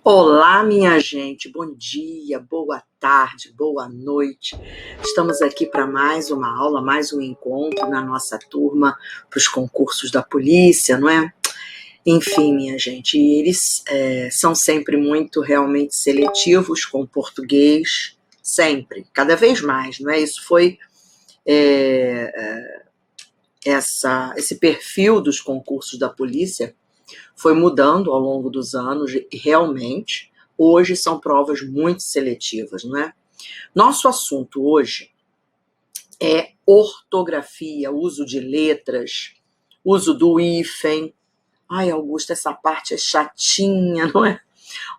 Olá, minha gente, bom dia, boa tarde, boa noite. Estamos aqui para mais uma aula, mais um encontro na nossa turma para os concursos da polícia, não é? Enfim, minha gente, eles são sempre muito realmente seletivos com o português, sempre, cada vez mais, não é? Isso foi esse perfil dos concursos da polícia foi mudando ao longo dos anos e realmente hoje são provas muito seletivas, não é? Nosso assunto hoje é ortografia, uso de letras, uso do hífen. Ai, Augusta, essa parte é chatinha, não é?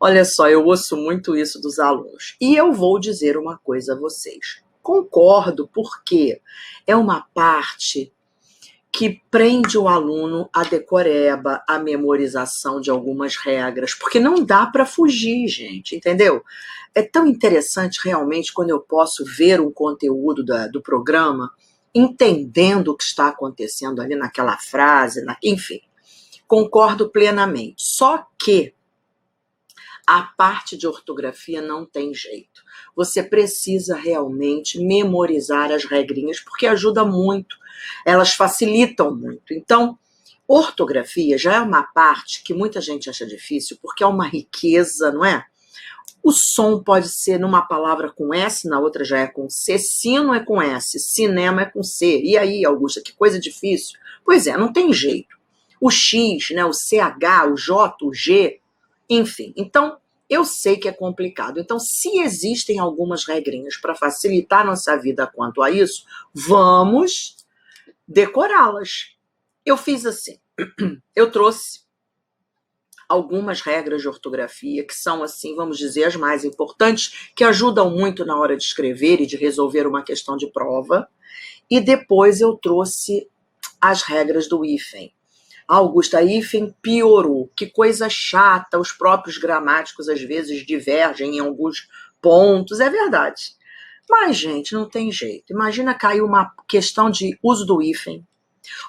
Olha só, eu ouço muito isso dos alunos. E eu vou dizer uma coisa a vocês. Concordo, porque é uma parte que prende o aluno à decoreba, à memorização de algumas regras, porque não dá para fugir, gente, entendeu? É tão interessante realmente quando eu posso ver um conteúdo do programa, entendendo o que está acontecendo ali naquela frase, enfim, concordo plenamente. Só que a parte de ortografia não tem jeito. Você precisa realmente memorizar as regrinhas, porque ajuda muito, elas facilitam muito. Então, ortografia já é uma parte que muita gente acha difícil, porque é uma riqueza, não é? O som pode ser numa palavra com S, na outra já é com C, sino é com S, cinema é com C. E aí, Augusta, que coisa difícil. Pois é, não tem jeito. O X, né, o CH, o J, o G, enfim. Então, eu sei que é complicado. Então, se existem algumas regrinhas para facilitar a nossa vida quanto a isso, vamos decorá-las. Eu fiz assim. Eu trouxe algumas regras de ortografia que são, assim, vamos dizer, as mais importantes, que ajudam muito na hora de escrever e de resolver uma questão de prova. E depois eu trouxe as regras do hífen. Augusta, hífen piorou. Que coisa chata, os próprios gramáticos às vezes divergem em alguns pontos, é verdade. Mas, gente, não tem jeito. Imagina cair uma questão de uso do hífen,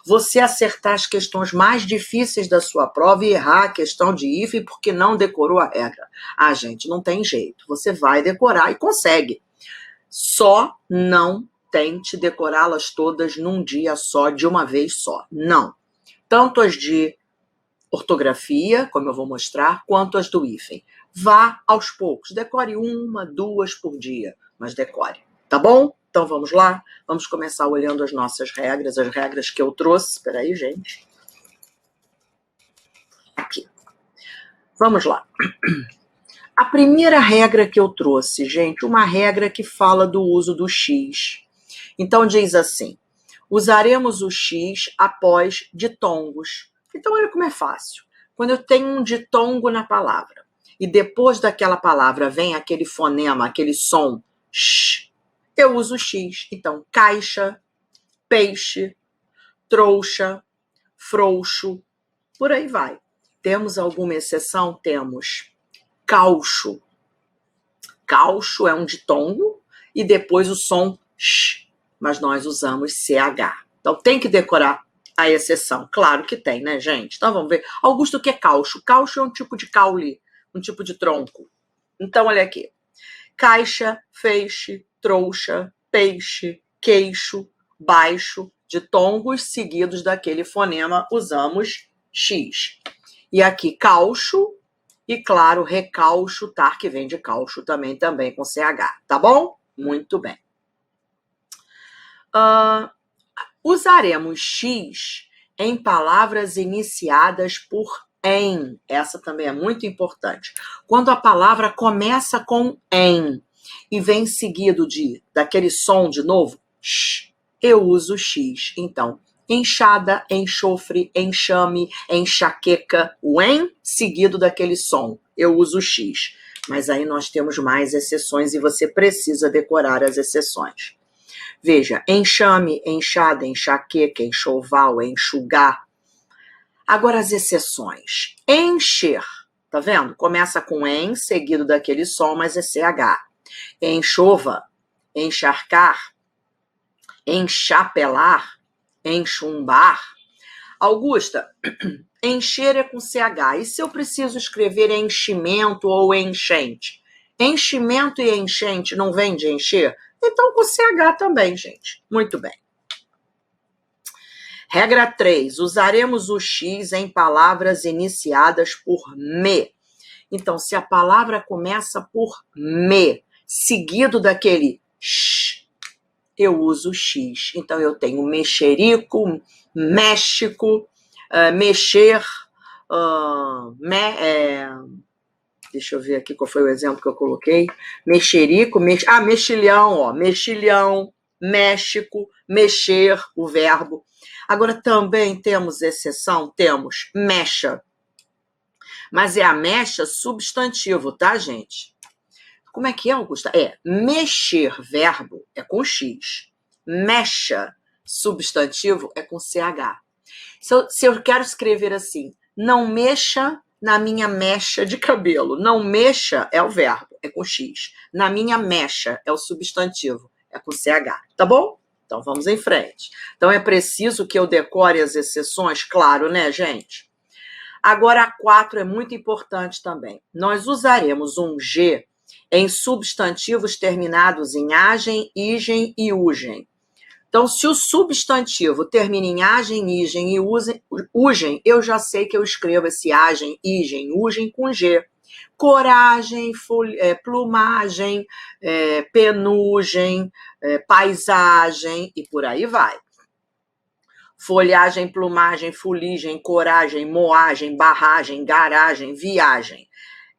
você acertar as questões mais difíceis da sua prova e errar a questão de hífen porque não decorou a regra. Ah, gente, não tem jeito. Você vai decorar e consegue. Só não tente decorá-las todas num dia só, de uma vez só. Não. Tanto as de ortografia, como eu vou mostrar, quanto as do hífen. Vá aos poucos. Decore 1, 2 por dia, mas decore. Tá bom? Então vamos lá? Vamos começar olhando as nossas regras, as regras que eu trouxe. Espera aí, gente. Aqui. Vamos lá. A primeira regra que eu trouxe, gente, uma regra que fala do uso do X. Então diz assim: usaremos o X após ditongos. Então olha como é fácil. Quando eu tenho um ditongo na palavra e depois daquela palavra vem aquele fonema, aquele som X, eu uso o X. Então, caixa, peixe, trouxa, frouxo, por aí vai. Temos alguma exceção? Temos caucho. Caucho é um ditongo e depois o som X, mas nós usamos CH. Então tem que decorar a exceção. Claro que tem, né, gente? Então vamos ver. Augusto, o que é caucho? Caucho é um tipo de caule, um tipo de tronco. Então olha aqui. Caixa, feixe, trouxa, peixe, queixo, baixo, ditongos seguidos daquele fonema, usamos X. E aqui caucho e, claro, recauchutar, que vem de caucho também com CH, tá bom? Muito bem. Usaremos X em palavras iniciadas por em. Essa também é muito importante. Quando a palavra começa com em e vem seguido daquele som de novo, sh, eu uso X. Então, enxada, enxofre, enxame, enxaqueca, o em seguido daquele som, eu uso X. Mas aí nós temos mais exceções e você precisa decorar as exceções. Veja, enxame, enxada, enxaqueca, enxoval, enxugar. Agora as exceções. Encher, tá vendo? Começa com em, seguido daquele som, mas é CH. Enxova, encharcar, enchapelar, enxumbar. Augusta, encher é com CH. E se eu preciso escrever enchimento ou enchente? Enchimento e enchente não vem de encher? Então com CH também, gente. Muito bem. Regra 3. Usaremos o X em palavras iniciadas por me. Então, se a palavra começa por me, seguido daquele sh, eu uso X. Então, eu tenho mexerico, México, mexer, deixa eu ver aqui qual foi o exemplo que eu coloquei. Mexerico, mexilhão, ó. Mexilhão, México, mexer, o verbo. Agora, também temos exceção, temos mecha. Mas é a mecha substantivo, tá, gente? Como é que é, Augusta? Mexer, verbo, é com X. Mecha, substantivo, é com CH. Se eu quero escrever assim, não mexa na minha mecha de cabelo. Não mexa é o verbo, é com X. Na minha mecha é o substantivo, é com CH. Tá bom? Então, vamos em frente. Então, é preciso que eu decore as exceções? Claro, né, gente? Agora, a 4 é muito importante também. Nós usaremos um G em substantivos terminados em agem, igem e ugem. Então, se o substantivo termina em agem, igem e ugem, eu já sei que eu escrevo esse agem, igem, ugem com G. Coragem, plumagem, penugem, paisagem e por aí vai. Folhagem, plumagem, fuligem, coragem, moagem, barragem, garagem, viagem.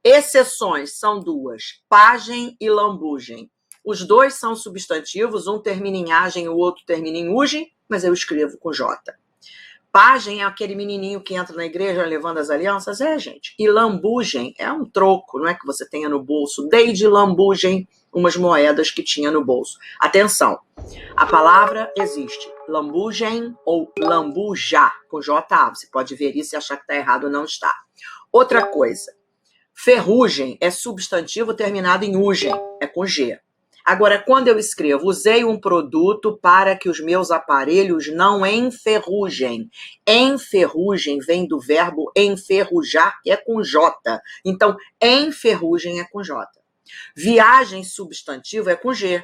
Exceções são duas, pagem e lambugem. Os dois são substantivos, um termina em agem, o outro termina em ugem, mas eu escrevo com J. Pagem é aquele menininho que entra na igreja levando as alianças? Gente. E lambugem é um troco, não é que você tenha no bolso. Dei de lambugem umas moedas que tinha no bolso. Atenção, a palavra existe. Lambugem ou lambuja, com J. Você pode ver isso e achar que está errado, não está. Outra coisa, ferrugem é substantivo terminado em ugem, é com G. Agora, quando eu escrevo, usei um produto para que os meus aparelhos não enferrujem. Enferrugem vem do verbo enferrujar, que é com J. Então, enferrugem é com J. Viagem substantivo é com G.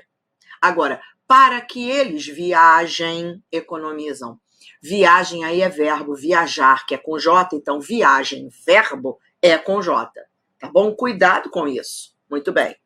Agora, para que eles viajem, economizam. Viagem aí é verbo, viajar, que é com J. Então, viagem, verbo, é com J. Tá bom? Cuidado com isso. Muito bem.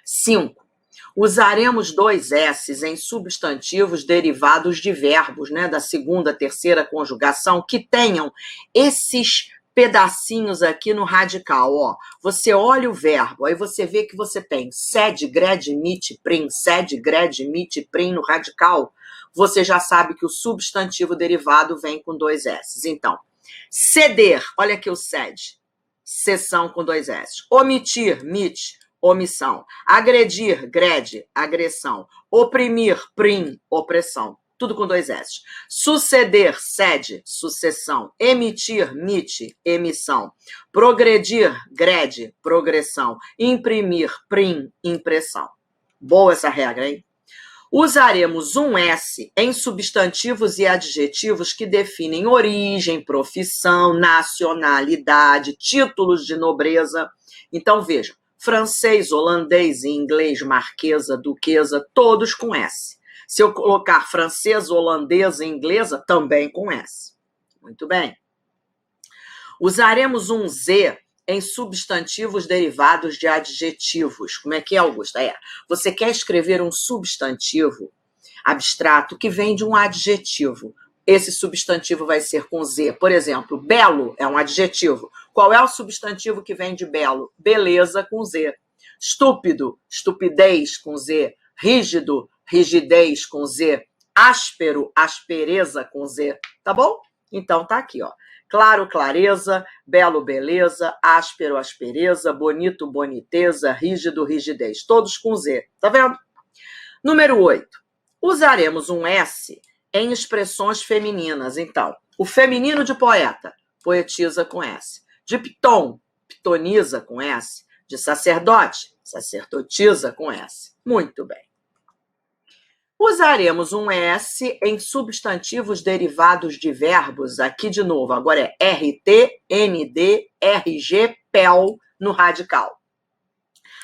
5. Usaremos dois S's em substantivos derivados de verbos, né, da segunda, terceira conjugação, que tenham esses pedacinhos aqui no radical, ó. Você olha o verbo, aí você vê que você tem sed, gred, mit, prim, sed, gred, mit, prim no radical. Você já sabe que o substantivo derivado vem com dois S's. Então, ceder, olha aqui o sed, cessão com dois S's. Omitir, mit, omissão. Agredir, gred, agressão. Oprimir, prim, opressão. Tudo com dois S. Suceder, sede, sucessão. Emitir, mit, emissão. Progredir, gred, progressão. Imprimir, prim, impressão. Boa essa regra, hein? Usaremos um S em substantivos e adjetivos que definem origem, profissão, nacionalidade, títulos de nobreza. Então, vejam. Francês, holandês e inglês, marquesa, duquesa, todos com S. Se eu colocar francês, holandesa e inglesa, também com S. Muito bem. Usaremos um Z em substantivos derivados de adjetivos. Como é que é, Augusta? Você quer escrever um substantivo abstrato que vem de um adjetivo. Esse substantivo vai ser com Z. Por exemplo, belo é um adjetivo. Qual é o substantivo que vem de belo? Beleza com Z. Estúpido, estupidez com Z. Rígido, rigidez com Z. Áspero, aspereza com Z. Tá bom? Então tá aqui, ó. Claro, clareza. Belo, beleza. Áspero, aspereza. Bonito, boniteza. Rígido, rigidez. Todos com Z. Tá vendo? Número 8. Usaremos um S em expressões femininas. Então, o feminino de poeta, poetisa com S. De piton, pitoniza com S. De sacerdote, sacerdotisa com S. Muito bem. Usaremos um S em substantivos derivados de verbos. Aqui de novo, agora é RT, ND, RG, PEL no radical.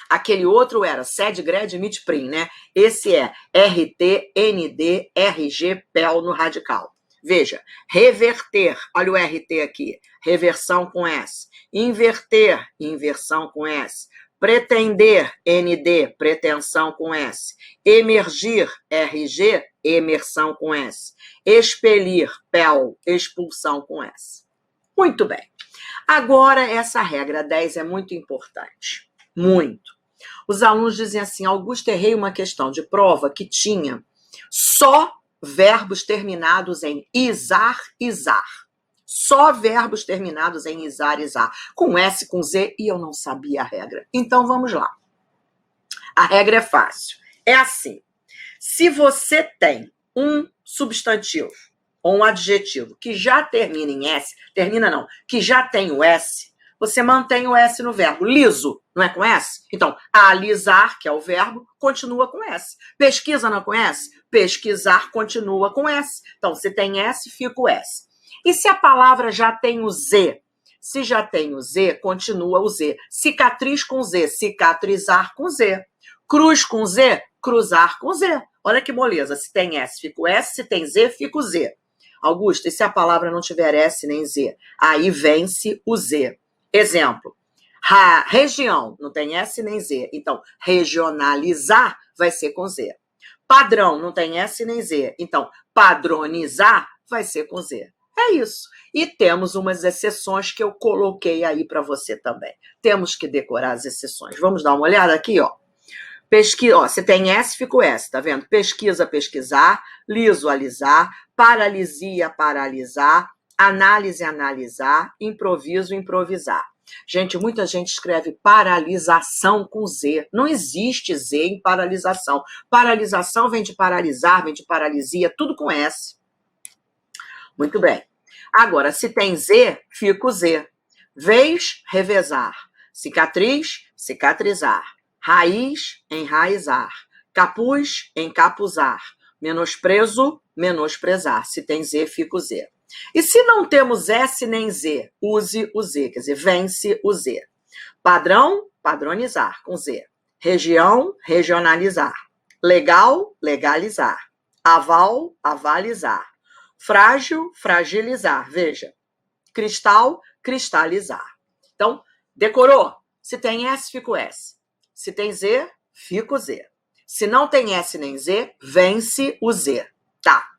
Aquele outro era sed, gred, mit, prim, né? Esse é RT, ND, RG, PEL no radical. Veja, reverter, olha o RT aqui, reversão com S. Inverter, inversão com S. Pretender, ND, pretensão com S. Emergir, RG, emersão com S. Expelir, PEL, expulsão com S. Muito bem. Agora, essa regra 10 é muito importante. Muito. Os alunos dizem assim, Augusto, errei uma questão de prova que tinha só verbos terminados em isar, isar. Só verbos terminados em isar, isar. Com S, com Z, e eu não sabia a regra. Então, vamos lá. A regra é fácil. É assim. Se você tem um substantivo ou um adjetivo que já termina em S, termina não, que já tem o S, você mantém o S no verbo. Liso, não é com S? Então, alisar, que é o verbo, continua com S. Pesquisa não é com S? Pesquisar continua com S. Então, se tem S, fica o S. E se a palavra já tem o Z? Se já tem o Z, continua o Z. Cicatriz com Z, cicatrizar com Z. Cruz com Z, cruzar com Z. Olha que moleza. Se tem S, fica o S. Se tem Z, fica o Z. Augusto, e se a palavra não tiver S nem Z? Aí vence o Z. Exemplo, região, não tem S nem Z, então regionalizar vai ser com Z. Padrão, não tem S nem Z, então padronizar vai ser com Z. É isso. E temos umas exceções que eu coloquei aí para você também. Temos que decorar as exceções. Vamos dar uma olhada aqui, ó. Pesquisa, ó, se tem S, fica o S, tá vendo? Pesquisa, pesquisar, liso, alisar, paralisia, paralisar, análise, analisar, improviso, improvisar. Gente, muita gente escreve paralisação com Z. Não existe Z em paralisação. Paralisação vem de paralisar, vem de paralisia, tudo com S. Muito bem. Agora, se tem Z, fica o Z. Vez, revezar. Cicatriz, cicatrizar. Raiz, enraizar. Capuz, encapuzar. Menosprezo, menosprezar. Se tem Z, fica o Z. E se não temos S nem Z, use o Z, quer dizer, vence o Z. Padrão, padronizar, com Z. Região, regionalizar. Legal, legalizar. Aval, avalizar. Frágil, fragilizar. Veja. Cristal, cristalizar. Então, decorou? Se tem S, fica o S. Se tem Z, fica o Z. Se não tem S nem Z, vence o Z. Tá.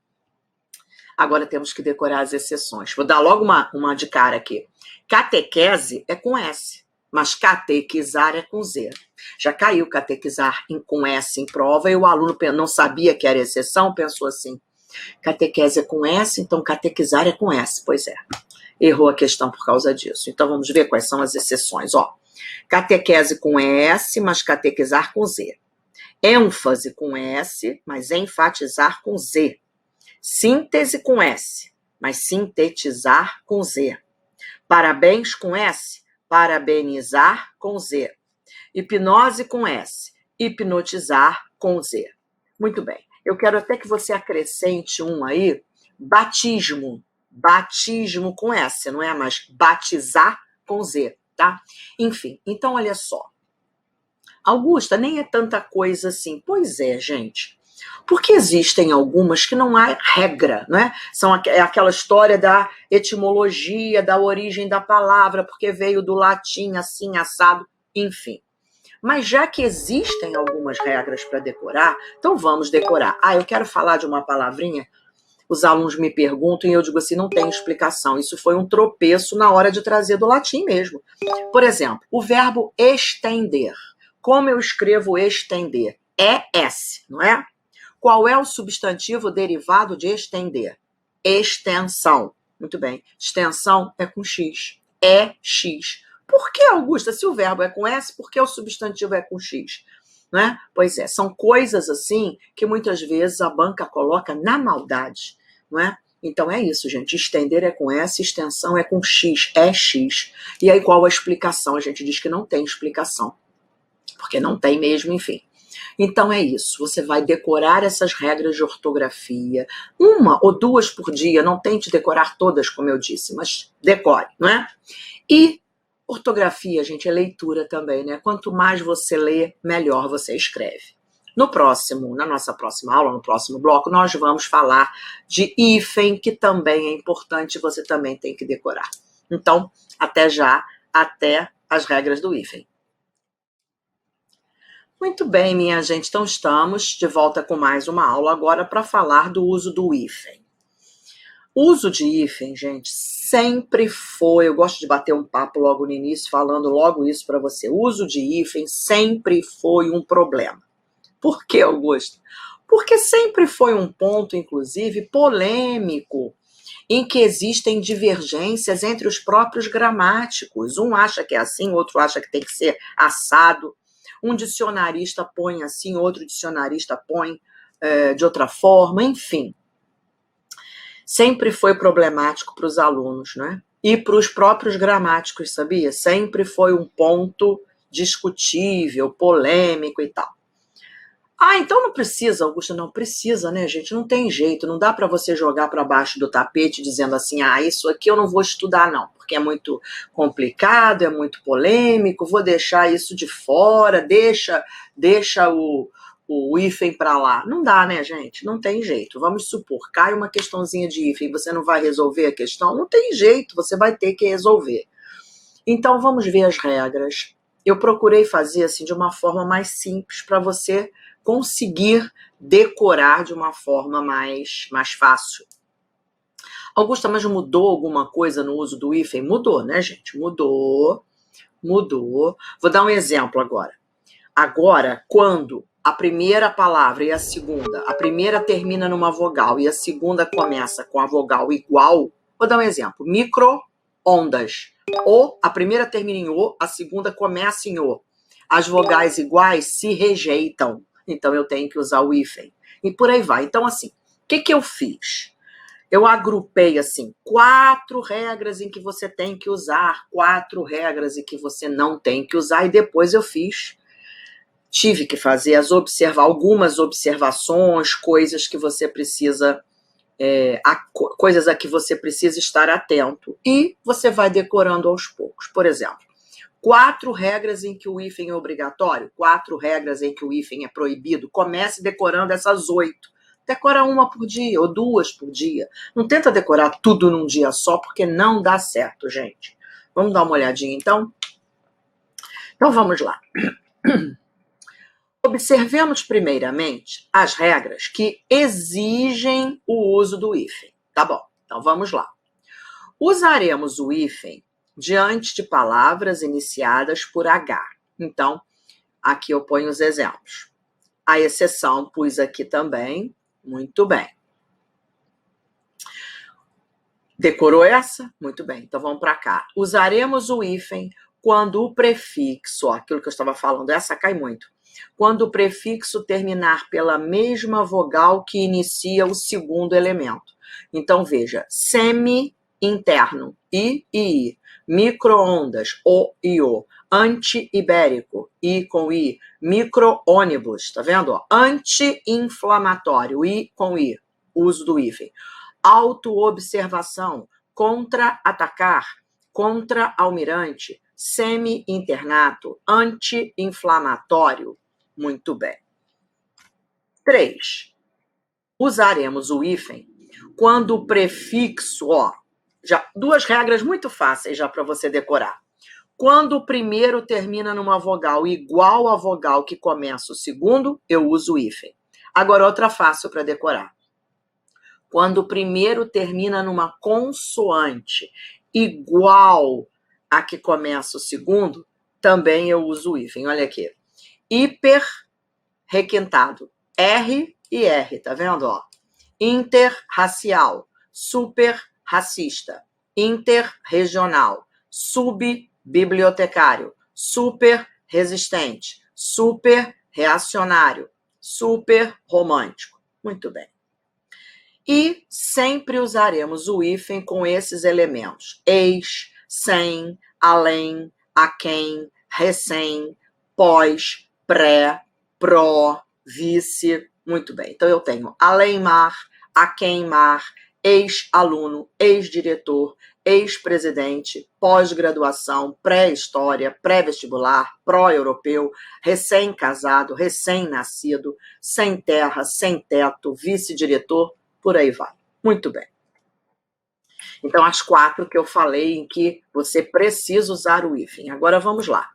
Agora temos que decorar as exceções. Vou dar logo uma de cara aqui. Catequese é com S, mas catequizar é com Z. Já caiu catequizar com S em prova e o aluno não sabia que era exceção, pensou assim, catequese é com S, então catequizar é com S. Pois é, errou a questão por causa disso. Então vamos ver quais são as exceções. Ó, catequese com S, mas catequizar com Z. ênfase com S, mas enfatizar com Z. Síntese com S, mas sintetizar com Z. Parabéns com S, parabenizar com Z. Hipnose com S, hipnotizar com Z. Muito bem. Eu quero até que você acrescente um aí, batismo. Batismo com S, não é? Mas batizar com Z, tá? Enfim, então olha só. Augusta, nem é tanta coisa assim. Pois é, gente. Porque existem algumas que não há regra, não é? É aquela história da etimologia, da origem da palavra, porque veio do latim, assim, assado, enfim. Mas já que existem algumas regras para decorar, então vamos decorar. Ah, eu quero falar de uma palavrinha, os alunos me perguntam e eu digo assim, não tem explicação. Isso foi um tropeço na hora de trazer do latim mesmo. Por exemplo, o verbo estender. Como eu escrevo estender? É S, não é? Qual é o substantivo derivado de estender? Extensão. Muito bem. Extensão é com X. É X. Por que, Augusta? Se o verbo é com S, por que o substantivo é com X? Não é? Pois é, são coisas assim que muitas vezes a banca coloca na maldade. Não é? Então é isso, gente. Estender é com S, extensão é com X. É X. E aí qual a explicação? A gente diz que não tem explicação. Porque não tem mesmo, enfim. Então é isso, você vai decorar essas regras de ortografia, 1 ou 2 por dia, não tente decorar todas, como eu disse, mas decore, não é? E ortografia, gente, é leitura também, né? Quanto mais você lê, melhor você escreve. Na nossa próxima aula, no próximo bloco, nós vamos falar de hífen, que também é importante, você também tem que decorar. Então, até já, até as regras do hífen. Muito bem, minha gente, então estamos de volta com mais uma aula agora para falar do uso do hífen. O uso de hífen, gente, sempre foi, eu gosto de bater um papo logo no início, falando logo isso para você, o uso de hífen sempre foi um problema. Por que, Augusto? Porque sempre foi um ponto, inclusive, polêmico, em que existem divergências entre os próprios gramáticos. Um acha que é assim, outro acha que tem que ser assado. Um dicionarista põe assim, outro dicionarista põe de outra forma, enfim. Sempre foi problemático para os alunos, né? E para os próprios gramáticos, sabia? Sempre foi um ponto discutível, polêmico e tal. Ah, então não precisa, Augusta, não precisa, né, gente? Não tem jeito, não dá para você jogar para baixo do tapete dizendo assim, isso aqui eu não vou estudar não, porque é muito complicado, é muito polêmico, vou deixar isso de fora, deixa o hífen para lá. Não dá, né, gente? Não tem jeito. Vamos supor, cai uma questãozinha de hífen, você não vai resolver a questão? Não tem jeito, você vai ter que resolver. Então, vamos ver as regras. Eu procurei fazer assim de uma forma mais simples para você conseguir decorar de uma forma mais fácil. Augusta, mas mudou alguma coisa no uso do hífen? Mudou, né, gente? Mudou. Vou dar um exemplo agora. Agora, quando a primeira palavra e a segunda, a primeira termina numa vogal e a segunda começa com a vogal igual, vou dar um exemplo. Micro-ondas. A primeira termina em O, a segunda começa em O. As vogais iguais se rejeitam. Então, eu tenho que usar o hífen. E por aí vai. Então, assim, o que eu fiz? Eu agrupei, assim, 4 regras em que você tem que usar, 4 regras em que você não tem que usar, e depois eu tive que fazer algumas observações, coisas que você precisa, coisas a que você precisa estar atento. E você vai decorando aos poucos. Por exemplo, 4 regras em que o hífen é obrigatório, 4 regras em que o hífen é proibido. Comece decorando essas 8. Decora 1 por dia ou 2 por dia. Não tenta decorar tudo num dia só, porque não dá certo, gente. Vamos dar uma olhadinha, então? Então, vamos lá. Observemos primeiramente as regras que exigem o uso do hífen. Tá bom, então vamos lá. Usaremos o hífen diante de palavras iniciadas por H. Então, aqui eu ponho os exemplos. A exceção pus aqui também. Muito bem. Decorou essa? Muito bem. Então, vamos para cá. Usaremos o hífen quando o prefixo, aquilo que eu estava falando, essa cai muito. Quando o prefixo terminar pela mesma vogal que inicia o segundo elemento. Então, veja, semi-interno, I. Micro-ondas, O e O. Anti-ibérico, I com I. Micro-ônibus, tá vendo? Anti-inflamatório, I com I. Uso do hífen. Auto-observação, contra-atacar, contra-almirante, semi-internato, anti-inflamatório. Muito bem. 3. Usaremos o hífen quando o prefixo, já 2 regras muito fáceis já para você decorar. Quando o primeiro termina numa vogal igual à vogal que começa o segundo, eu uso o hífen. Agora, outra fácil para decorar. Quando o primeiro termina numa consoante igual a que começa o segundo, também eu uso o hífen. Olha aqui. Hiper requintado. R e R, tá vendo? Interracial. Superracista. Interregional. Subbibliotecário. Super resistente. Super reacionário. Super romântico. Muito bem. E sempre usaremos o hífen com esses elementos. Ex, sem, além, aquém, recém, pós, pré, pró, vice. Muito bem. Então, eu tenho além-mar, a quem-mar, ex-aluno, ex-diretor, ex-presidente, pós-graduação, pré-história, pré-vestibular, pró-europeu, recém-casado, recém-nascido, sem terra, sem teto, vice-diretor, por aí vai. Muito bem. Então, as 4 que eu falei em que você precisa usar o hífen. Agora, vamos lá.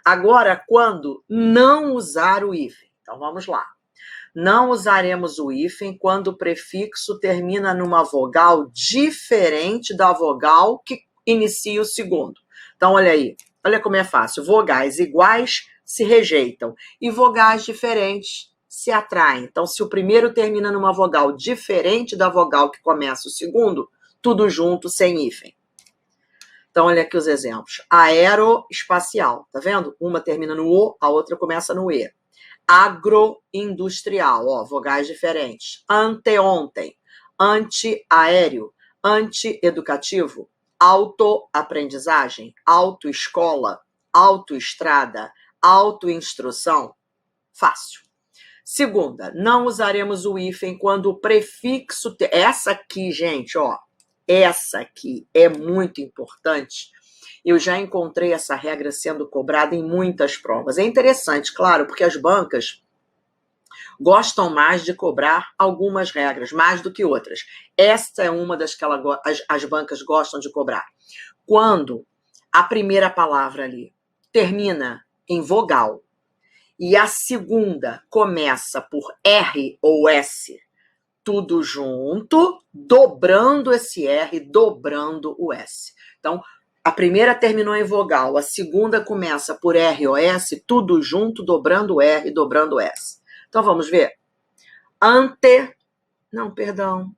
Agora, quando não usar o hífen? Então, vamos lá. Não usaremos o hífen quando o prefixo termina numa vogal diferente da vogal que inicia o segundo. Então, olha aí. Olha como é fácil. Vogais iguais se rejeitam e vogais diferentes se atraem. Então, se o primeiro termina numa vogal diferente da vogal que começa o segundo, tudo junto, sem hífen. Então, olha aqui os exemplos. Aeroespacial, tá vendo? Uma termina no O, a outra começa no E. Agroindustrial, ó, vogais diferentes. Anteontem, antiaéreo, antieducativo, autoaprendizagem, autoescola, autoestrada, autoinstrução. Fácil. Segunda, não usaremos o hífen quando o prefixo... Essa aqui, gente, ó, essa aqui é muito importante. Eu já encontrei essa regra sendo cobrada em muitas provas. É interessante, claro, porque as bancas gostam mais de cobrar algumas regras, mais do que outras. Essa é uma das que as bancas gostam de cobrar. Quando a primeira palavra ali termina em vogal e a segunda começa por R ou S, tudo junto, dobrando esse R, dobrando o S. Então, a primeira terminou em vogal, a segunda começa por R ou S, tudo junto, dobrando o R, dobrando o S. Então, vamos ver. Não, perdão.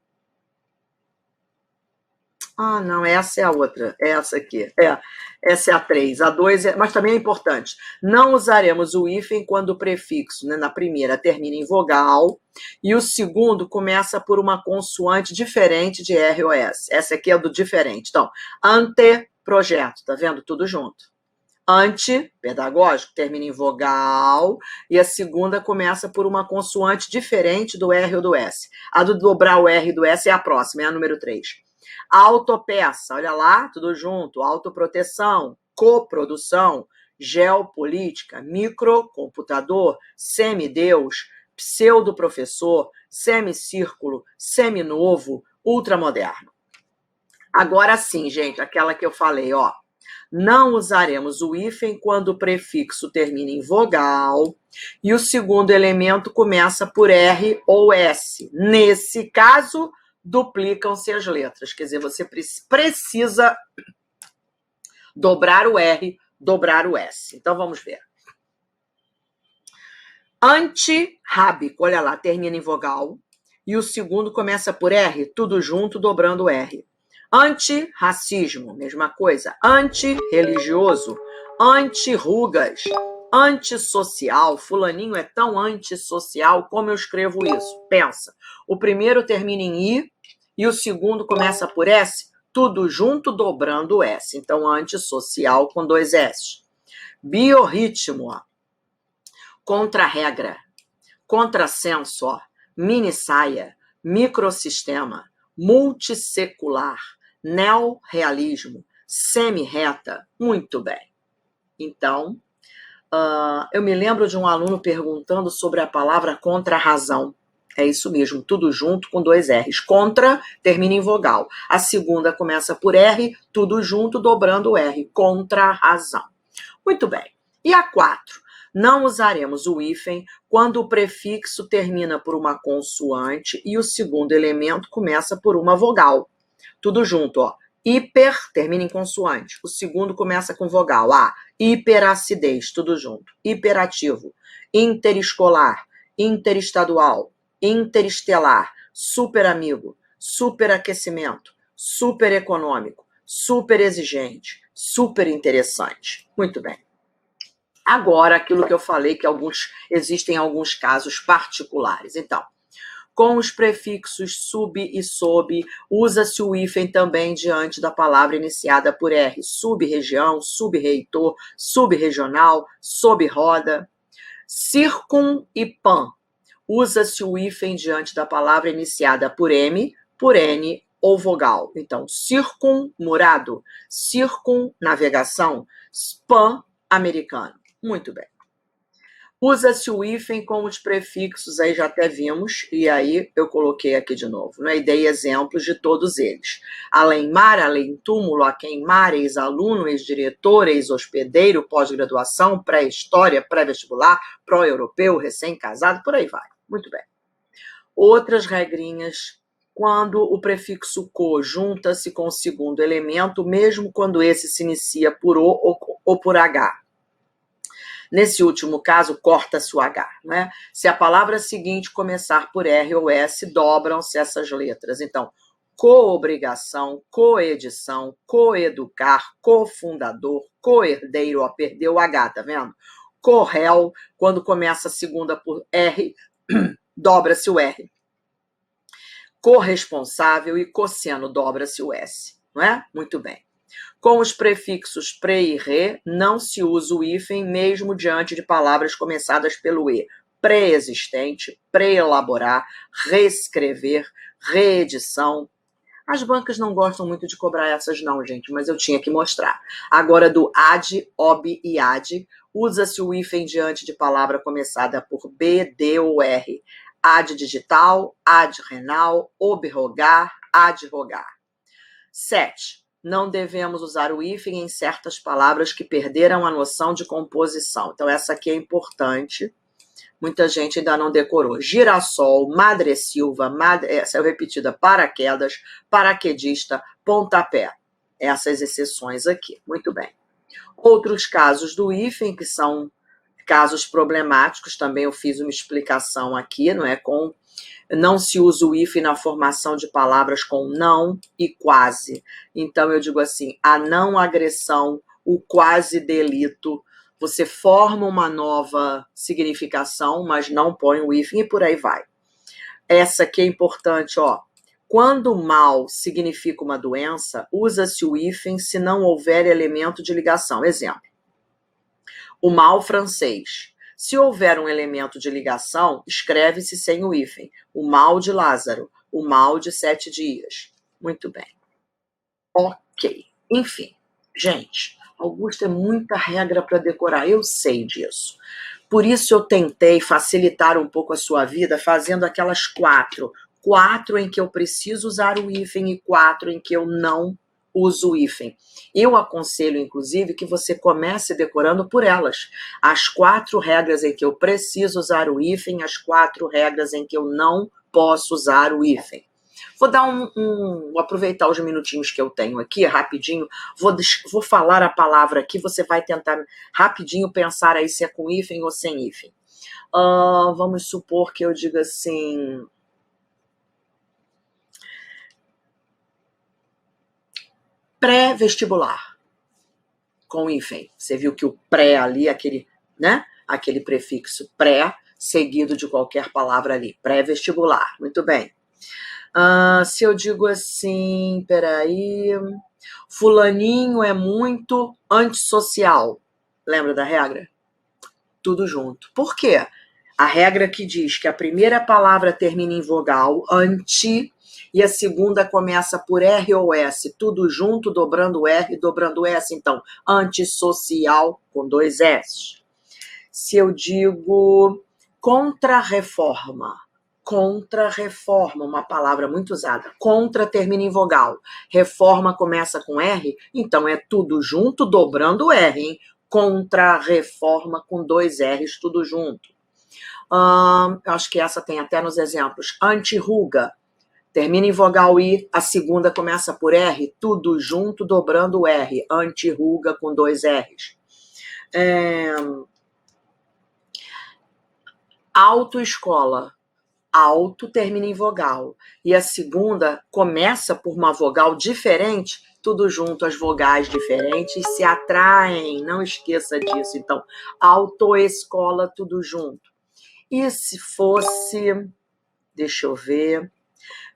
Ah, não, essa é a outra. É essa aqui. Essa é a 3. A 2, mas também é importante. Não usaremos o hífen quando o prefixo, né, na primeira termina em vogal e o segundo começa por uma consoante diferente de R ou S. Essa aqui é do diferente. Então, anteprojeto, tá vendo? Tudo junto. Antipedagógico, termina em vogal e a segunda começa por uma consoante diferente do R ou do S. A do dobrar o R do S é a próxima, é a número 3. Autopeça, olha lá, tudo junto. Autoproteção, coprodução, geopolítica, microcomputador, semideus, pseudoprofessor, semicírculo, seminovo, ultramoderno. Agora sim, gente, aquela que eu falei, ó. Não usaremos o hífen quando o prefixo termina em vogal e o segundo elemento começa por R ou S. Nesse caso, duplicam-se as letras. Quer dizer, você precisa dobrar o R, dobrar o S. Então, vamos ver. Antirrábico, olha lá, termina em vogal e o segundo começa por R, tudo junto, dobrando o R. Antirracismo, mesma coisa. Antirreligioso, antirrugas, antissocial. Fulaninho é tão antissocial, como eu escrevo isso? Pensa. O primeiro termina em I e o segundo começa por S, tudo junto, dobrando o S. Então, antissocial com 2 S. Biorritmo, ó. Contra-regra, contrassenso, ó. Mini-saia, microsistema, multissecular, neorrealismo, semi-reta. Muito bem. Então, eu me lembro de um aluno perguntando sobre a palavra contra-razão. É isso mesmo, tudo junto com 2 R's. Contra termina em vogal. A segunda começa por R, tudo junto, dobrando o R. Contra-razão. Muito bem. E a 4? Não usaremos o hífen quando o prefixo termina por uma consoante e o segundo elemento começa por uma vogal. Tudo junto, ó. Hiper, termina em consoante. O segundo começa com vogal. Hiperacidez, tudo junto. Hiperativo. Interescolar. Interestadual. Interestelar. Superamigo. Superaquecimento. Supereconômico. Superexigente. Superinteressante. Muito bem. Agora, aquilo que eu falei, que existem alguns casos particulares. Então, com os prefixos sub e sob, usa-se o hífen também diante da palavra iniciada por R. Sub-região, sub-reitor, sub-regional, sob-roda. Circum e pan. Usa-se o hífen diante da palavra iniciada por M, por N ou vogal. Então, circunmurado, circunnavegação, pan americano. Muito bem. Usa-se o hífen com os prefixos, aí já até vimos, e aí eu coloquei aqui de novo, né? E dei exemplos de todos eles. Além mar, além túmulo, a quem mar, ex-aluno, ex-diretor, ex-hospedeiro, pós-graduação, pré-história, pré-vestibular, pró-europeu, recém-casado, por aí vai. Muito bem. Outras regrinhas, quando o prefixo co junta-se com o segundo elemento, mesmo quando esse se inicia por o ou por h. Nesse último caso, corta-se o H, né? Se a palavra seguinte começar por R ou S, dobram-se essas letras. Então, co-obrigação, coedição, coeducar, cofundador, coerdeiro, ó, perdeu o H, tá vendo? Corréu, quando começa a segunda por R, dobra-se o R. Corresponsável e cosseno, dobra-se o S, não é? Muito bem. Com os prefixos pre e re, não se usa o hífen mesmo diante de palavras começadas pelo e. Pré-existente, pré-elaborar, reescrever, reedição. As bancas não gostam muito de cobrar essas não, gente, mas eu tinha que mostrar. Agora, do ad, ob e ad, usa-se o hífen diante de palavra começada por B, D ou R. Ad digital, ad renal, obrogar, adrogar. 7. Não devemos usar o hífen em certas palavras que perderam a noção de composição. Então, essa aqui é importante. Muita gente ainda não decorou. Girassol, madressilva, essa é repetida, paraquedas, paraquedista, pontapé. Essas exceções aqui. Muito bem. Outros casos do hífen, que são casos problemáticos, também eu fiz uma explicação aqui, não é? Não se usa o hífen na formação de palavras com não e quase. Então, eu digo assim, a não agressão, o quase delito, você forma uma nova significação, mas não põe o hífen e por aí vai. Essa aqui é importante, ó. Quando mal significa uma doença, usa-se o hífen se não houver elemento de ligação. Exemplo, o mal francês. Se houver um elemento de ligação, escreve-se sem o hífen. O mal de Lázaro, o mal de 7 dias. Muito bem. Ok. Enfim, gente, Augusto, é muita regra para decorar, eu sei disso. Por isso eu tentei facilitar um pouco a sua vida fazendo aquelas 4. 4 em que eu preciso usar o hífen e 4 em que eu não uso o hífen. Eu aconselho, inclusive, que você comece decorando por elas. As 4 regras em que eu preciso usar o hífen, as 4 regras em que eu não posso usar o hífen. Vou dar vou aproveitar os minutinhos que eu tenho aqui, rapidinho, vou falar a palavra aqui, você vai tentar rapidinho pensar aí se é com hífen ou sem hífen. Vamos supor que eu diga assim... Pré-vestibular, com hífen. Você viu que o pré ali, aquele, né? Aquele prefixo pré, seguido de qualquer palavra ali. Pré-vestibular. Muito bem. Se eu digo assim, peraí... Fulaninho é muito antissocial. Lembra da regra? Tudo junto. Por quê? A regra que diz que a primeira palavra termina em vogal, anti... e a segunda começa por R ou S, tudo junto, dobrando R, dobrando S. Então, antissocial com 2 S. Se eu digo contra-reforma, uma palavra muito usada. Contra termina em vogal. Reforma começa com R, então é tudo junto, dobrando R, hein? Contra-reforma com 2 R's, tudo junto. Acho que essa tem até nos exemplos. Anti-ruga. Termina em vogal I, a segunda começa por R, tudo junto, dobrando o R. Anti-ruga com 2 R's. Autoescola. Auto termina em vogal. E a segunda começa por uma vogal diferente, tudo junto, as vogais diferentes se atraem. Não esqueça disso. Então, autoescola, tudo junto. E se fosse, deixa eu ver...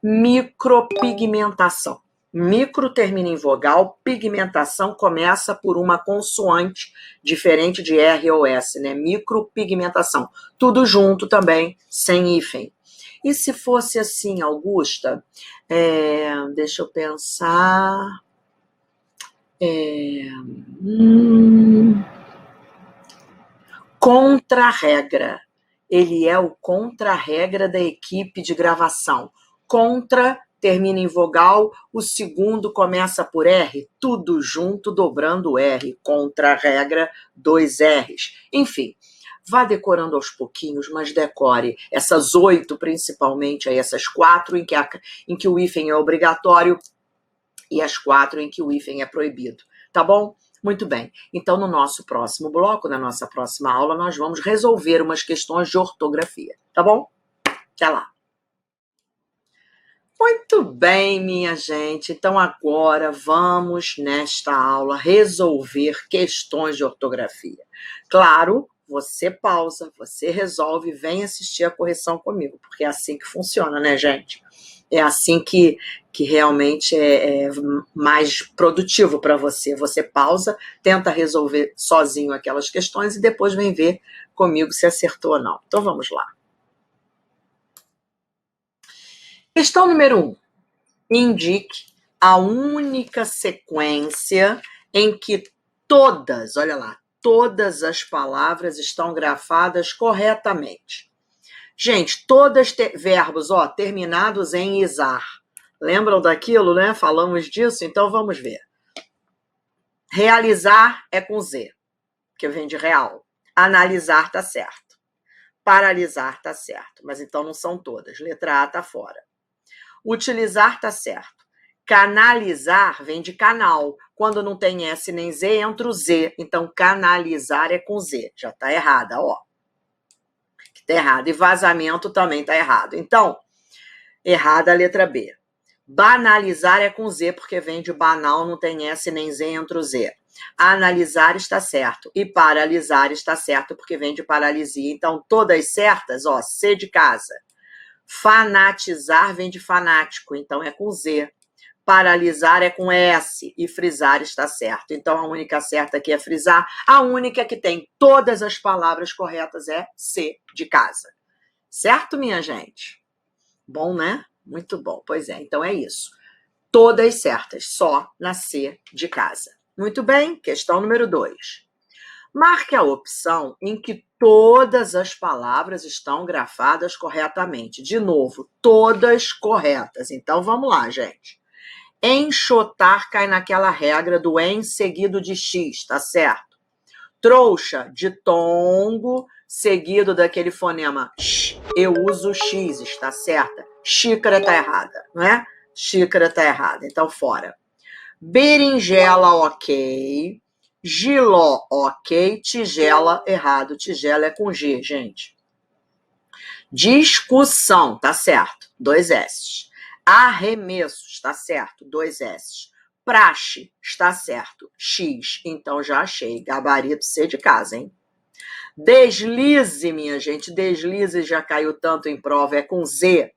micropigmentação. Micro termina em vogal, pigmentação começa por uma consoante diferente de R ou S, né? Micropigmentação. Tudo junto também, sem hífen. E se fosse assim, Augusta, deixa eu pensar. Contra-regra. Ele é o contra-regra da equipe de gravação. Contra termina em vogal, o segundo começa por R, tudo junto, dobrando o R. Contra-regra, 2 R's. Enfim, vá decorando aos pouquinhos, mas decore essas 8, principalmente, aí essas 4 em que o hífen é obrigatório e as 4 em que o hífen é proibido. Tá bom? Muito bem. Então, no nosso próximo bloco, na nossa próxima aula, nós vamos resolver umas questões de ortografia. Tá bom? Até lá. Muito bem, minha gente. Então, agora vamos, nesta aula, resolver questões de ortografia. Claro, você pausa, você resolve, vem assistir a correção comigo, porque é assim que funciona, né, gente? É assim que realmente é mais produtivo para você. Você pausa, tenta resolver sozinho aquelas questões e depois vem ver comigo se acertou ou não. Então, vamos lá. Questão número 1. Indique a única sequência em que todas, olha lá, todas as palavras estão grafadas corretamente. Gente, todas verbos, terminados em isar. Lembram daquilo, né? Falamos disso? Então, vamos ver. Realizar é com Z, que vem de real. Analisar tá certo. Paralisar tá certo, mas então não são todas. Letra A tá fora. Utilizar tá certo. Canalizar vem de canal. Quando não tem S nem Z, entra o Z. Então, canalizar é com Z. Já tá errada, ó. Tá errado. E vazamento também tá errado. Então, errada a letra B. Banalizar é com Z, porque vem de banal, não tem S nem Z, entra o Z. Analisar está certo. E paralisar está certo, porque vem de paralisia. Então, todas certas, C de casa. Fanatizar vem de fanático, então é com Z. Paralisar é com S e frisar está certo. Então, a única certa aqui é frisar. A única que tem todas as palavras corretas é C de casa. Certo, minha gente? Bom, né? Muito bom. Pois é, então é isso. Todas certas, só na C de casa. Muito bem, questão número 2. Marque a opção em que todas as palavras estão grafadas corretamente. De novo, todas corretas. Então, vamos lá, gente. Enxotar cai naquela regra do em seguido de X, tá certo? Trouxa, de tongo, seguido daquele fonema X. Eu uso X, está certa? Xícara tá errada, não é? Xícara tá errada, então fora. Berinjela, ok. Giló, ok. Tigela, errado. Tigela é com G, gente. Discussão, tá certo. 2 S. Arremesso, está certo. 2 S. Praxe, está certo. X, então já achei. Gabarito C de casa, hein? Deslize, minha gente. Deslize já caiu tanto em prova. É com Z.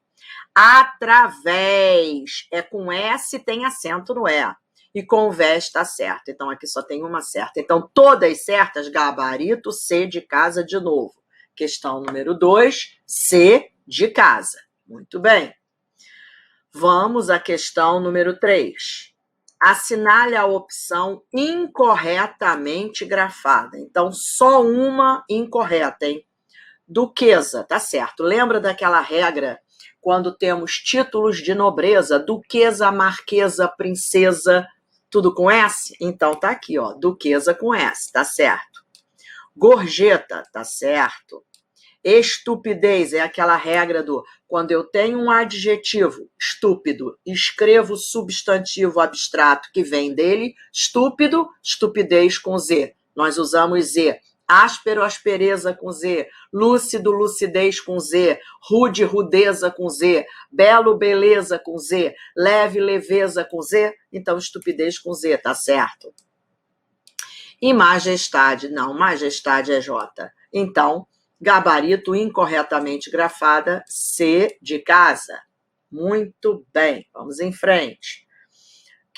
Através. É com S, tem acento no E. E com vés está certo. Então, aqui só tem uma certa. Então, todas certas, gabarito C de casa de novo. Questão número 2, C de casa. Muito bem. Vamos à questão número 3. Assinale a opção incorretamente grafada. Então, só uma incorreta, hein? Duquesa, tá certo. Lembra daquela regra quando temos títulos de nobreza? Duquesa, marquesa, princesa, tudo com S? Então, tá aqui, duquesa com S, tá certo. Gorjeta, tá certo. Estupidez é aquela regra do quando eu tenho um adjetivo estúpido, escrevo substantivo abstrato que vem dele, estúpido, estupidez com Z. Nós usamos Z. Áspero, aspereza com Z. Lúcido, lucidez com Z. Rude, rudeza com Z. Belo, beleza com Z. Leve, leveza com Z. Então, estupidez com Z, tá certo? E majestade, não, majestade é J. Então, gabarito incorretamente grafada, C de casa. Muito bem, vamos em frente.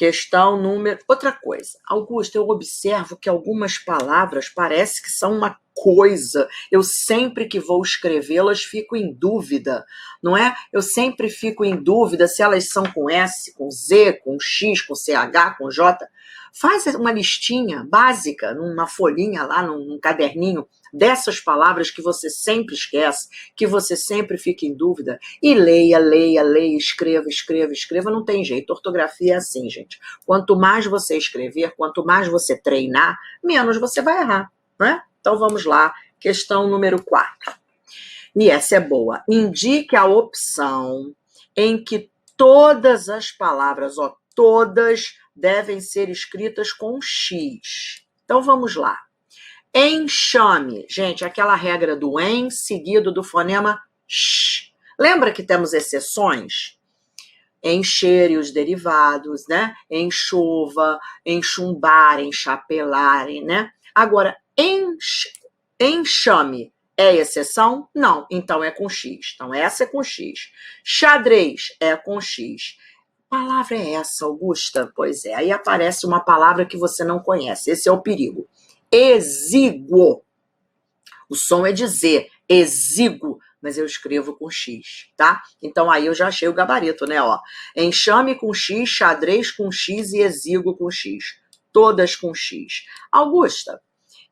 Questão número... Outra coisa, Augusto, eu observo que algumas palavras parece que são uma coisa. Eu sempre que vou escrevê-las fico em dúvida, não é? Eu sempre fico em dúvida se elas são com S, com Z, com X, com CH, com J. Faz uma listinha básica, numa folhinha lá, num caderninho, dessas palavras que você sempre esquece, que você sempre fica em dúvida, e leia, escreva, não tem jeito, ortografia é assim, gente. Quanto mais você escrever, quanto mais você treinar, menos você vai errar, né? Então vamos lá, questão número 4. E essa é boa. Indique a opção em que todas as palavras, todas devem ser escritas com X. Então vamos lá. Enxame, gente, aquela regra do em seguido do fonema X. Lembra que temos exceções? Encher e os derivados, né? Enxova, enxumbar, enchapelar, né? Agora, enxame é exceção? Não, então é com X. Então essa é com X. Xadrez é com X. Palavra é essa, Augusta? Pois é, aí aparece uma palavra que você não conhece. Esse é o perigo. Exíguo. O som é de Z, exíguo, mas eu escrevo com X, tá? Então aí eu já achei o gabarito, né? Ó, enxame com X, xadrez com X e exíguo com X. Todas com X. Augusta,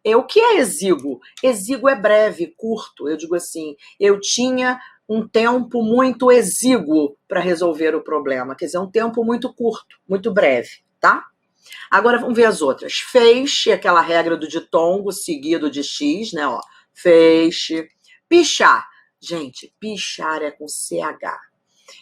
o que é exíguo? Exíguo é breve, curto. Eu digo assim, eu tinha um tempo muito exíguo para resolver o problema. Quer dizer, um tempo muito curto, muito breve, tá? Agora vamos ver as outras. Feixe, aquela regra do ditongo seguido de X, né? Ó, feixe. Pichar. Gente, pichar é com CH.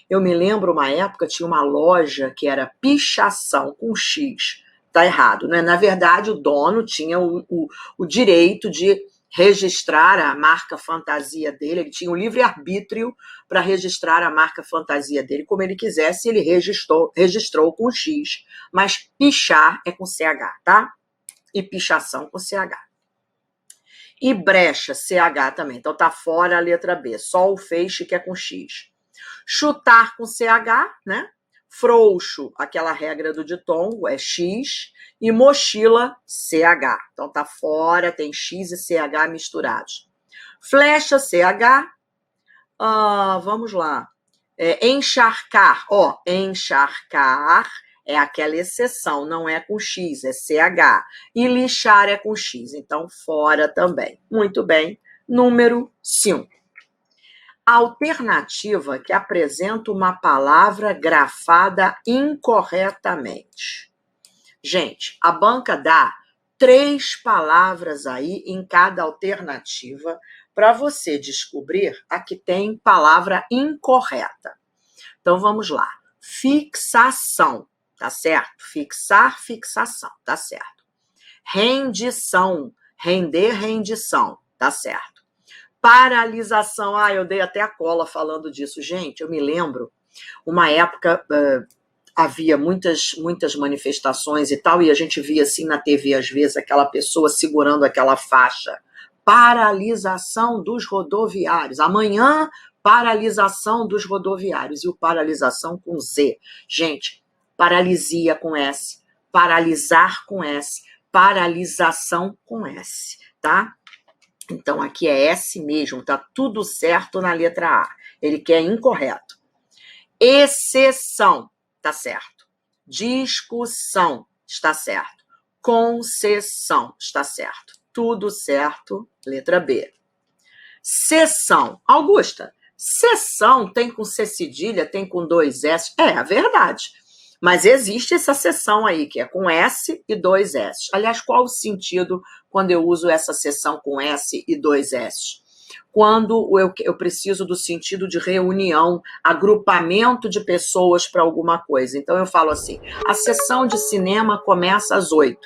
Eu me lembro uma época, tinha uma loja que era pichação com X. Tá errado, né? Na verdade, o dono tinha o direito de registrar a marca fantasia dele, ele tinha o livre-arbítrio para registrar a marca fantasia dele como ele quisesse, ele registrou com X, mas pichar é com CH, tá? E pichação com CH. E brecha, CH também, então tá fora a letra B, só o feixe que é com X. Chutar com CH, né? Frouxo, aquela regra do ditongo, é X, e mochila, CH. Então tá fora, tem X e CH misturados. Flecha, CH. Vamos lá. Encharcar, encharcar é aquela exceção, não é com X, é CH. E lixar é com X, então fora também. Muito bem. Número 5. Alternativa que apresenta uma palavra grafada incorretamente. Gente, a banca dá 3 palavras aí em cada alternativa para você descobrir a que tem palavra incorreta. Então vamos lá. Fixação, tá certo? Fixar, fixação, tá certo. Rendição, render, rendição, tá certo. Paralisação, eu dei até a cola falando disso. Gente, eu me lembro, uma época havia muitas manifestações e tal, e a gente via assim na TV, às vezes, aquela pessoa segurando aquela faixa. Paralisação dos rodoviários. Amanhã, paralisação dos rodoviários. E o paralisação com Z. Gente, paralisia com S, paralisar com S, paralisação com S, tá? Então, aqui é S mesmo, tá tudo certo na letra A. Ele quer incorreto. Exceção, tá certo. Discussão, está certo. Concessão, está certo. Tudo certo, letra B. Seção. Augusta, seção tem com C cedilha, tem com 2 S. É verdade. Mas existe essa seção aí, que é com S e 2 S. Aliás, qual o sentido quando eu uso essa seção com S e 2 S? Quando eu preciso do sentido de reunião, agrupamento de pessoas para alguma coisa. Então, eu falo assim, a sessão de cinema começa às 8.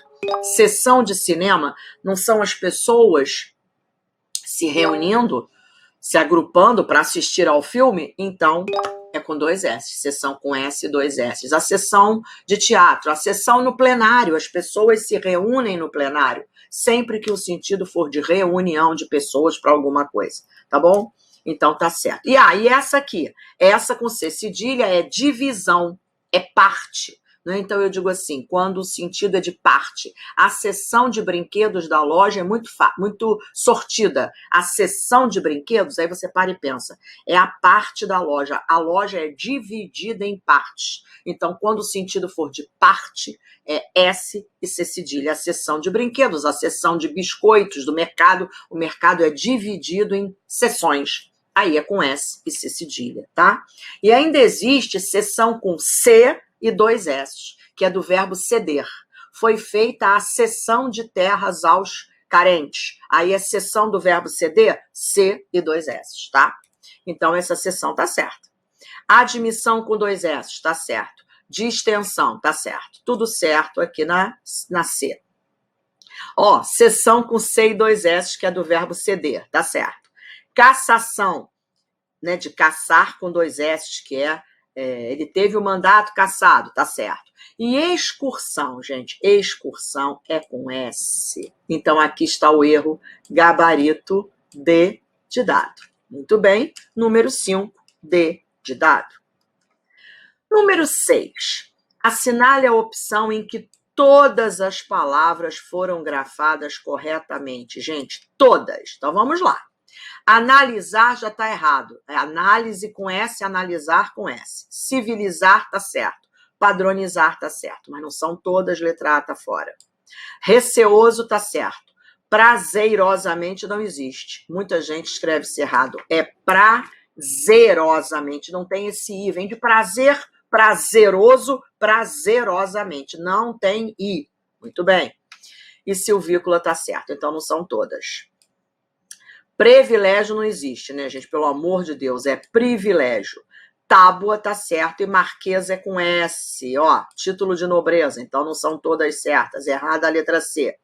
Sessão de cinema não são as pessoas se reunindo, se agrupando para assistir ao filme? Então, é com 2 S, sessão com S e 2 S. A sessão de teatro, a sessão no plenário, as pessoas se reúnem no plenário, sempre que o sentido for de reunião de pessoas para alguma coisa, tá bom? Então tá certo. E essa aqui, essa com C cedilha é divisão, é parte. Né? Então, eu digo assim, quando o sentido é de parte, a seção de brinquedos da loja é muito sortida. A seção de brinquedos, aí você para e pensa, é a parte da loja. A loja é dividida em partes. Então, quando o sentido for de parte, é S e C cedilha. A seção de brinquedos, a seção de biscoitos do mercado, o mercado é dividido em seções. Aí é com S e C cedilha, tá? E ainda existe seção com C e 2 S, que é do verbo ceder. Foi feita a cessão de terras aos carentes. Aí a cessão do verbo ceder, C e 2 S, tá? Então, essa cessão tá certa. Admissão com 2 S, tá certo. De extensão, tá certo. Tudo certo aqui na C. Ó, cessão com C e 2 S, que é do verbo ceder, tá certo. Cassação, né, de caçar com 2 S, que ele teve o mandato cassado, tá certo. E excursão, gente, excursão é com S. Então, aqui está o erro, gabarito D de dado. Muito bem, número 5, D de dado. Número 6, assinale a opção em que todas as palavras foram grafadas corretamente. Gente, todas. Então, vamos lá. Analisar já está errado. É análise com S, analisar com S. Civilizar está certo. Padronizar está certo. Mas não são todas, letra A está fora. Receoso está certo. Prazerosamente não existe. Muita gente escreve-se errado. É prazerosamente. Não tem esse I. Vem de prazer, prazeroso, prazerosamente. Não tem I. Muito bem. E silvícola está certo. Então não são todas. Privilégio não existe, né, gente? Pelo amor de Deus, é privilégio. Tábua tá certo e marquesa é com S, ó, título de nobreza, então não são todas certas, errada a letra C.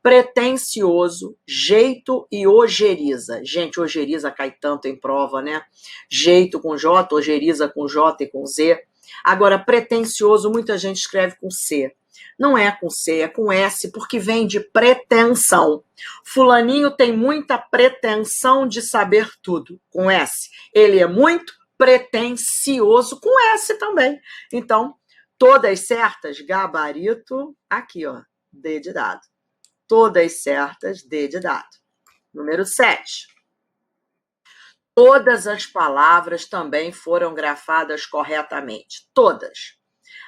Pretencioso, jeito e ojeriza. Gente, ojeriza cai tanto em prova, né? Jeito com J, ojeriza com J e com Z. Agora, pretencioso, muita gente escreve com C. Não é com C, é com S, porque vem de pretensão. Fulaninho tem muita pretensão de saber tudo, com S. Ele é muito pretencioso, com S também. Então, todas certas, gabarito, aqui, ó, D de dado. Todas certas, D de dado. Número 7. Todas as palavras também foram grafadas corretamente. Todas.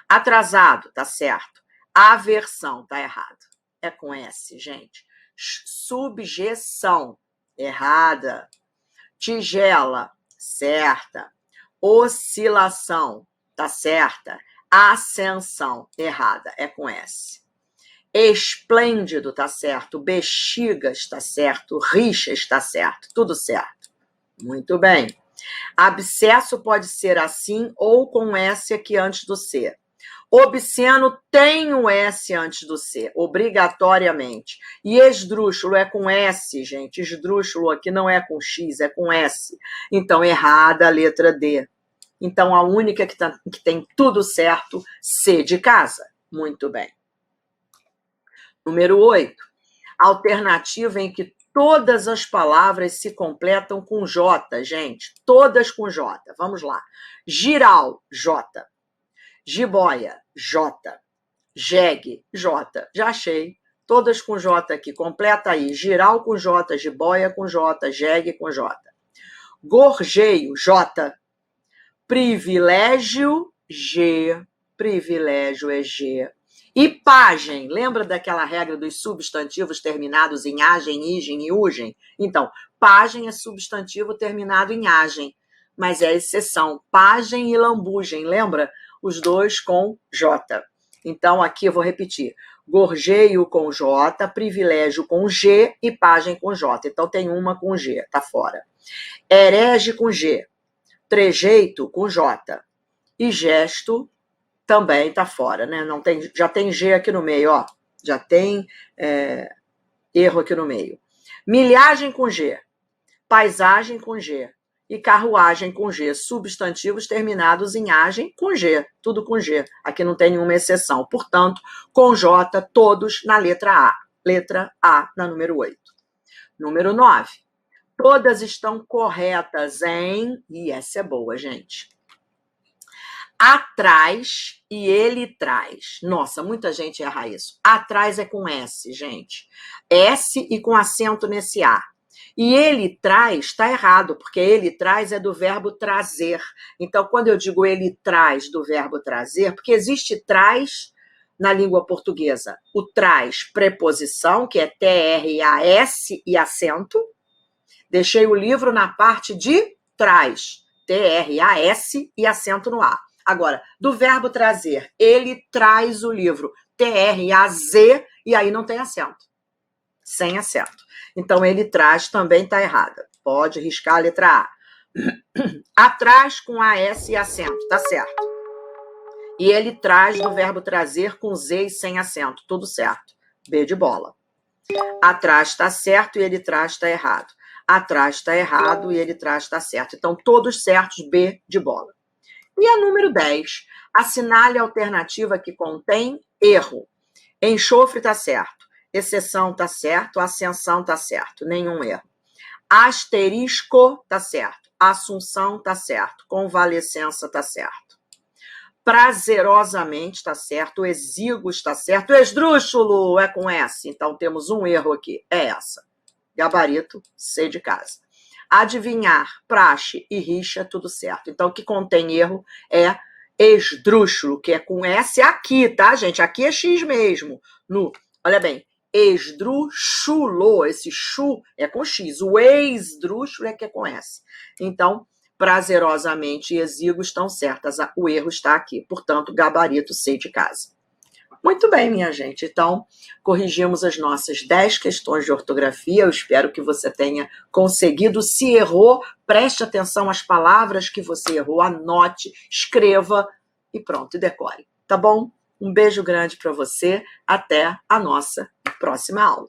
Atrasado, tá certo. Aversão, tá errado. É com S, gente. Subjeção, errada. Tigela, certa. Oscilação, tá certa. Ascensão, errada. É com S. Esplêndido, tá certo. Bexiga, está certo. Rixa, está certo. Tudo certo. Muito bem. Abscesso pode ser assim ou com S aqui antes do C. Obsceno tem o S antes do C, obrigatoriamente. E esdrúxulo é com S, gente. Esdrúxulo aqui não é com X, é com S. Então, errada a letra D. Então, a única que tem tudo certo, C de casa. Muito bem. Número 8. Alternativa em que todas as palavras se completam com J, gente. Todas com J. Vamos lá. Giral, J. Jiboia, J. Jegue, J. Já achei. Todas com J aqui. Completa aí. Giral com J, jiboia com J, jegue com J. Gorjeio, J. Privilégio, G. Privilégio é G. E pagem, lembra daquela regra dos substantivos terminados em agem, igem e ugem? Então, pagem é substantivo terminado em agem, mas é exceção. Pagem e lambugem, lembra? Os dois com J. Então, aqui eu vou repetir. Gorjeio com J, privilégio com G e pagem com J. Então, tem uma com G, tá fora. Herege com G, trejeito com J e gesto também tá fora, né? Não tem, já tem G aqui no meio, ó. Já tem erro aqui no meio. Milhagem com G, paisagem com G e carruagem com G. Substantivos terminados em agem com G. Tudo com G. Aqui não tem nenhuma exceção. Portanto, com J, todos na letra A. Letra A na número 8. Número 9. Todas estão corretas em... E essa é boa, gente. atrás e ele traz. Nossa, muita gente erra isso. Atrás é com S, gente. S e com acento nesse A. E ele traz, está errado, porque ele traz é do verbo trazer. Então, quando eu digo ele traz do verbo trazer, porque existe traz na língua portuguesa. O traz, preposição, que é T-R-A-S e acento. Deixei o livro na parte de traz. T-R-A-S e acento no A. Agora, do verbo trazer, ele traz o livro. T-R-A-Z e aí não tem acento. Sem acento. Então, ele traz também está errada. Pode riscar a letra A. Atrás com AS e acento, tá certo. E ele traz do verbo trazer com Z e sem acento, tudo certo. B de bola. Atrás está certo e ele traz está errado. Atrás está errado e ele traz está certo. Então, todos certos, B de bola. E a número 10, assinale a alternativa que contém erro. Enxofre está certo. Exceção está certo, ascensão está certo, nenhum erro. Asterisco está certo, assunção está certo, convalescença está certo. Prazerosamente está certo, exíguo está certo, esdrúxulo é com S, então temos um erro aqui, é essa. Gabarito, C de casa. Adivinhar, praxe e rixa, tudo certo. Então o que contém erro é esdrúxulo, que é com S aqui, tá, gente? Aqui é X mesmo. Olha bem. Esdrúxulo, esse chu é com X, o esdrúxulo é que é com S. Então, prazerosamente e exíguo estão certas, o erro está aqui, portanto, gabarito C de casa. Muito bem, minha gente, então, corrigimos as nossas 10 questões de ortografia, eu espero que você tenha conseguido, se errou, preste atenção às palavras que você errou, anote, escreva e pronto, e decore, tá bom? Um beijo grande para você, até a nossa próxima aula.